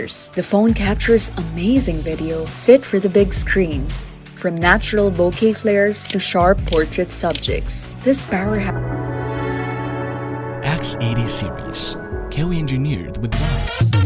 pictures. The phone captures amazing video fit for the big screen. From natural bokeh flares to sharp portrait subjects, this powerhouse X80 series, carefully engineered with love.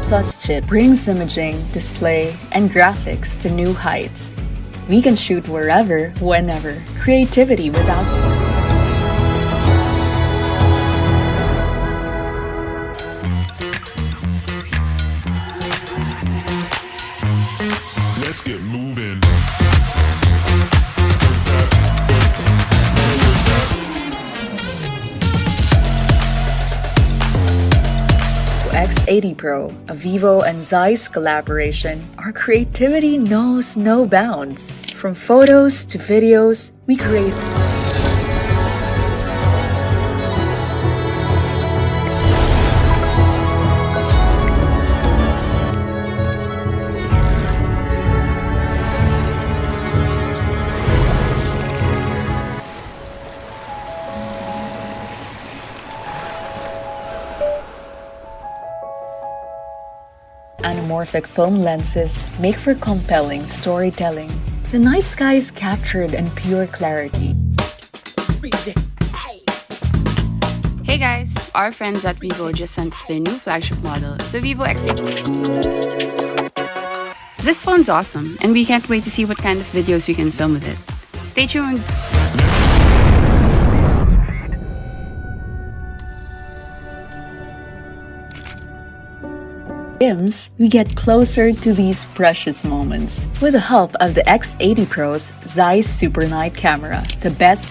Plus chip brings imaging, display, and graphics to new heights. We can shoot wherever, whenever. Creativity without Let's get moving. X80 Pro, a Vivo and Zeiss collaboration, our creativity knows no bounds. From photos to videos, we create anamorphic film lenses make for compelling storytelling. The night sky is captured in pure clarity. Hey guys! Our friends at Vivo just sent us their new flagship model, the Vivo X80. This phone's awesome, and we can't wait to see what kind of videos we can film with it. Stay tuned! We get closer to these precious moments with the help of the X80 Pro's Zeiss Super Night camera, the best